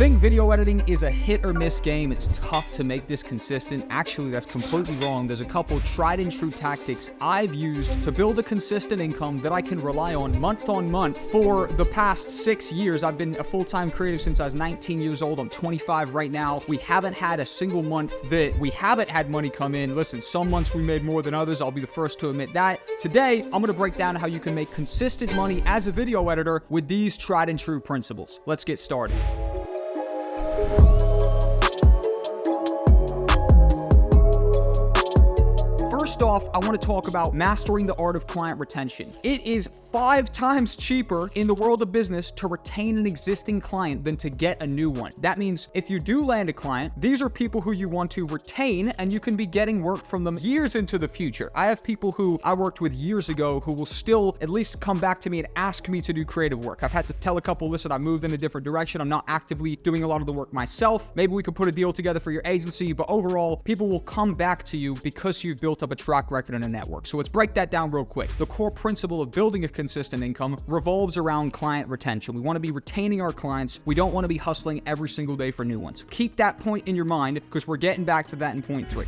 Think video editing is a hit or miss game. It's tough to make this consistent. Actually, that's completely wrong. There's a couple tried and true tactics I've used to build a consistent income that I can rely on month for the past 6 years. I've been a full-time creative since I was 19 years old. I'm 25 right now. We haven't had a single month that we haven't had money come in. Listen, some months we made more than others. I'll be the first to admit that. Today, I'm going to break down how you can make consistent money as a video editor with these tried and true principles. Let's get started. First off, I want to talk about mastering the art of client retention. It is 5 times cheaper in the world of business to retain an existing client than to get a new one. That means if you do land a client, these are people who you want to retain and you can be getting work from them years into the future. I have people who I worked with years ago who will still at least come back to me and ask me to do creative work. I've had to tell a couple, listen, I moved in a different direction. I'm not actively doing a lot of the work myself. Maybe we could put a deal together for your agency, but overall, people will come back to you because you've built up a track record and a network. So let's break that down real quick. The core principle of building a consistent income revolves around client retention. We want to be retaining our clients. We don't want to be hustling every single day for new ones. Keep that point in your mind because we're getting back to that in point 3.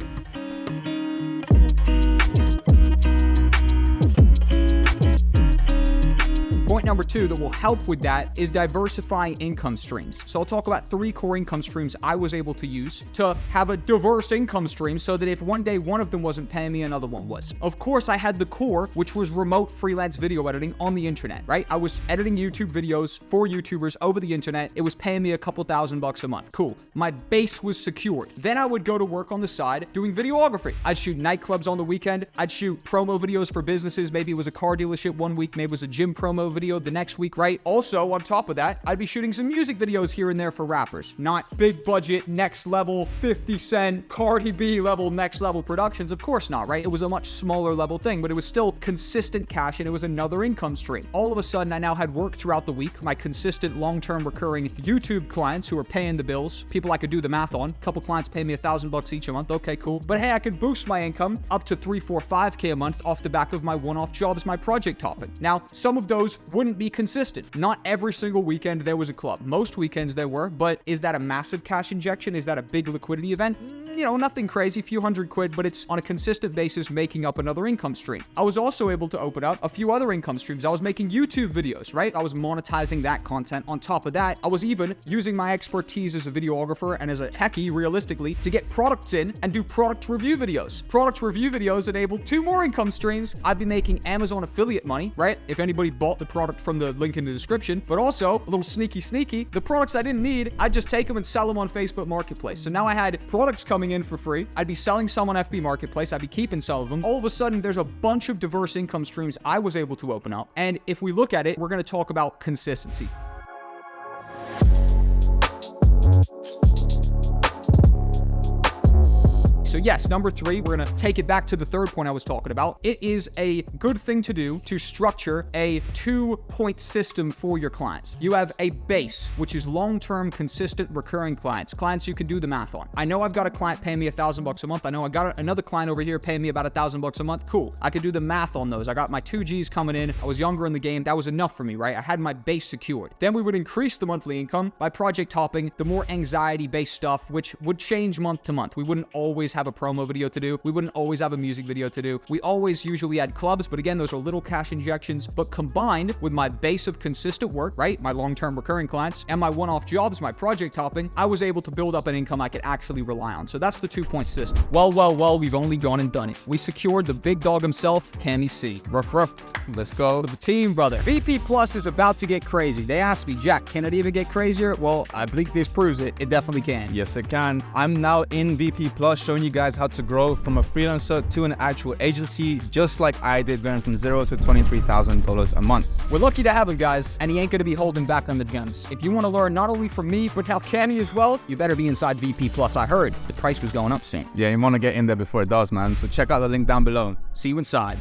Point number 2 that will help with that is diversifying income streams. So I'll talk about 3 core income streams I was able to use to have a diverse income stream so that if one day one of them wasn't paying me, another one was. Of course, I had the core, which was remote freelance video editing on the internet, right? I was editing YouTube videos for YouTubers over the internet. It was paying me a couple $1,000 a month. Cool. My base was secured. Then I would go to work on the side doing videography. I'd shoot nightclubs on the weekend. I'd shoot promo videos for businesses. Maybe it was a car dealership one week. Maybe it was a gym promo video the next week, right? Also, on top of that, I'd be shooting some music videos here and there for rappers. Not big budget, next level, 50 Cent, Cardi B level, next level productions. Of course not, right? It was a much smaller level thing, but it was still consistent cash and it was another income stream. All of a sudden, I now had work throughout the week. My consistent long-term recurring YouTube clients who are paying the bills, people I could do the math on. A couple clients pay me $1,000 each a month. Okay, cool. But hey, I could boost my income up to 3, 4, 5K a month off the back of my one-off jobs, my project topping. Now, some of those wouldn't be consistent. Not every single weekend there was a club. Most weekends there were, but is that a massive cash injection? Is that a big liquidity event? You know, nothing crazy, few $100, but it's on a consistent basis making up another income stream. I was also able to open up a few other income streams. I was making YouTube videos, right? I was monetizing that content. On top of that, I was even using my expertise as a videographer and as a techie, realistically, to get products in and do product review videos. Product review videos enabled 2 more income streams. I'd be making Amazon affiliate money, right? If anybody bought the product from the link in the description, but also a little sneaky, the products I didn't need, I'd just take them and sell them on Facebook Marketplace. So now I had products coming in for free. I'd be selling some on FB Marketplace. I'd be keeping some of them. All of a sudden, there's a bunch of diverse income streams I was able to open up. And if we look at it, we're going to talk about consistency. So yes, number 3, we're going to take it back to the 3rd point I was talking about. It is a good thing to do to structure a 2-point system for your clients. You have a base, which is long-term, consistent, recurring clients you can do the math on. I know I've got a client paying me $1,000 a month. I know I got another client over here paying me about $1,000 a month. Cool. I could do the math on those. I got my 2 Gs coming in. I was younger in the game. That was enough for me, right? I had my base secured. Then we would increase the monthly income by project hopping, the more anxiety-based stuff, which would change month to month. We wouldn't always have a promo video to do. We wouldn't always have a music video to do. We always usually had clubs, but again, those are little cash injections. But combined with my base of consistent work, right, my long-term recurring clients, and my one-off jobs, my project hopping, I was able to build up an income I could actually rely on. So that's the 2-point system. Well, we've only gone and done it. We secured the big dog himself, Camicees. Ruff. Let's go to the team, brother. VP Plus is about to get crazy. They asked me, Jack, can it even get crazier? Well, I believe this proves it. It definitely can. Yes, it can. I'm now in VP Plus, showing you guys how to grow from a freelancer to an actual agency, just like I did, going from $0 to $23,000 a month. We're lucky to have him, guys, and he ain't gonna be holding back on the gems. If you want to learn not only from me, but how Cami as well, you better be inside VP Plus. I heard the price was going up soon. Yeah, you want to get in there before it does, man. So check out the link down below. See you inside.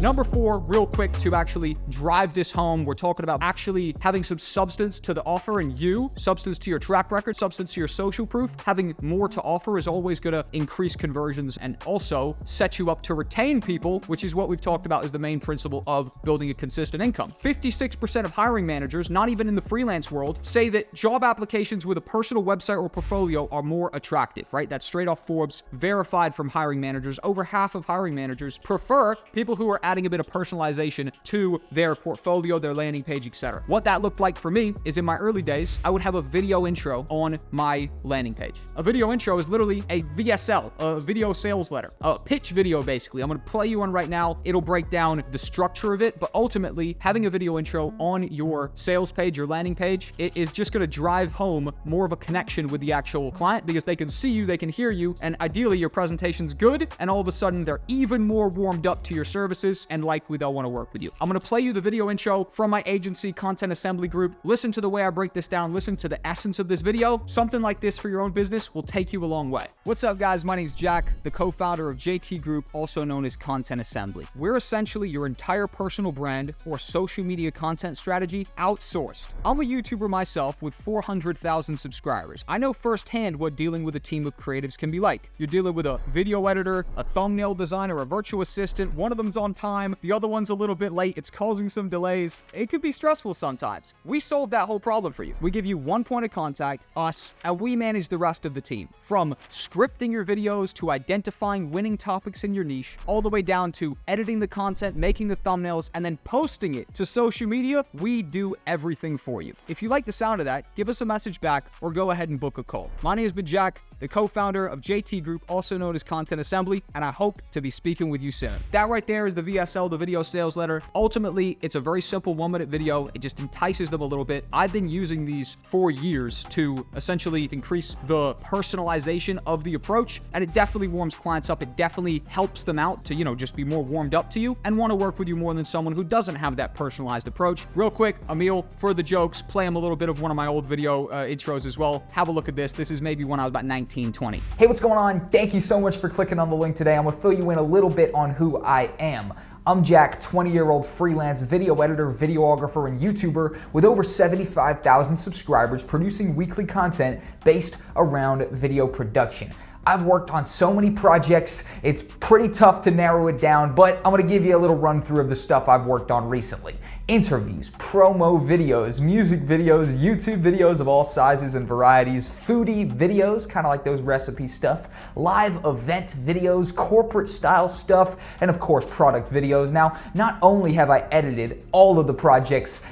Number 4, real quick to actually drive this home, we're talking about actually having some substance to the offer, and substance to your track record, substance to your social proof. Having more to offer is always going to increase conversions and also set you up to retain people, which is what we've talked about as the main principle of building a consistent income. 56% of hiring managers, not even in the freelance world, say that job applications with a personal website or portfolio are more attractive, right? That's straight off Forbes, verified from hiring managers. Over half of hiring managers prefer people who are adding a bit of personalization to their portfolio, their landing page, etc. What that looked like for me is in my early days, I would have a video intro on my landing page. A video intro is literally a VSL, a video sales letter, a pitch video basically. I'm going to play you one right now. It'll break down the structure of it, but ultimately having a video intro on your sales page, your landing page, it is just going to drive home more of a connection with the actual client because they can see you, they can hear you, and ideally your presentation's good, and all of a sudden they're even more warmed up to your services and likely they'll want to work with you. I'm going to play you the video intro from my agency Content Assembly Group. Listen to the way I break this down. Listen to the essence of this video. Something like this for your own business will take you a long way. What's up, guys? My name's Jack, the co-founder of JT Group, also known as Content Assembly. We're essentially your entire personal brand or social media content strategy outsourced. I'm a YouTuber myself with 400,000 subscribers. I know firsthand what dealing with a team of creatives can be like. You're dealing with a video editor, a thumbnail designer, a virtual assistant. One of them's on time, the other one's a little bit late. It's causing some delays. It could be stressful sometimes. We solve that whole problem for you. We give you one point of contact, us, and we manage the rest of the team. From scripting your videos to identifying winning topics in your niche, all the way down to editing the content, making the thumbnails, and then posting it to social media, we do everything for you. If you like the sound of that, give us a message back or go ahead and book a call. My name has been Jack, the co-founder of JT Group, also known as Content Assembly, and I hope to be speaking with you soon. That right there is the VSL, the video sales letter. Ultimately, it's a very simple 1-minute video. It just entices them a little bit. I've been using these for years to essentially increase the personalization of the approach, and it definitely warms clients up. It definitely helps them out to, just be more warmed up to you and want to work with you more than someone who doesn't have that personalized approach. Real quick, Emil, for the jokes, play him a little bit of one of my old video intros as well. Have a look at this. This is maybe when I was about 19, 20. Hey, what's going on? Thank you so much for clicking on the link today. I'm gonna fill you in a little bit on who I am. I'm Jack, 20-year-old freelance video editor, videographer, and YouTuber with over 75,000 subscribers producing weekly content based around video production. I've worked on so many projects, it's pretty tough to narrow it down, but I'm gonna give you a little run through of the stuff I've worked on recently. Interviews, promo videos, music videos, YouTube videos of all sizes and varieties, foodie videos, kind of like those recipe stuff, live event videos, corporate style stuff, and of course product videos. Now, not only have I edited all of the projects,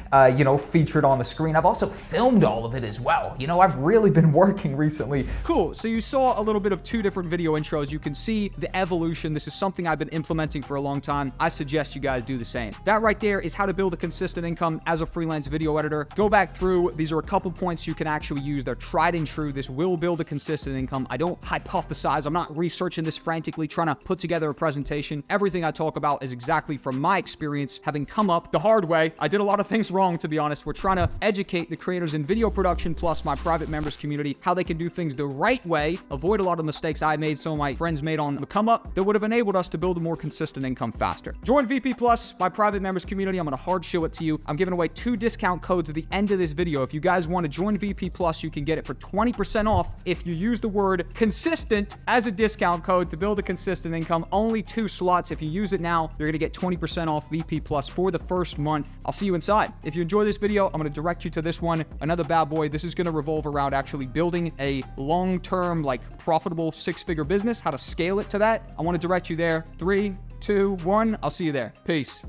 featured on the screen, I've also filmed all of it as well. I've really been working recently. Cool, so you saw a little bit of 2 different video intros. You can see the evolution. This is something I've been implementing for a long time. I suggest you guys do the same. That right there is how to build a consistent income as a freelance video editor. Go back through. These are a couple points you can actually use. They're tried and true. This will build a consistent income. I don't hypothesize. I'm not researching this frantically, trying to put together a presentation. Everything I talk about is exactly from my experience, having come up the hard way. I did a lot of things wrong, to be honest. We're trying to educate the creators in video production plus my private members community, how they can do things the right way, avoid a lot of mistakes I made, some of my friends made on the come up that would have enabled us to build a more consistent income faster. Join VP Plus, my private members community. I'm going to hard show it to you. I'm giving away 2 discount codes at the end of this video. If you guys want to join VP Plus, you can get it for 20% off if you use the word consistent as a discount code to build a consistent income. Only 2 slots. If you use it now, you're going to get 20% off VP Plus for the first month. I'll see you inside. If you enjoy this video, I'm going to direct you to this one, another bad boy. This is going to revolve around actually building a long-term, profitable 6-figure business, how to scale it to that. I want to direct you there. 3, 2, 1. I'll see you there. Peace.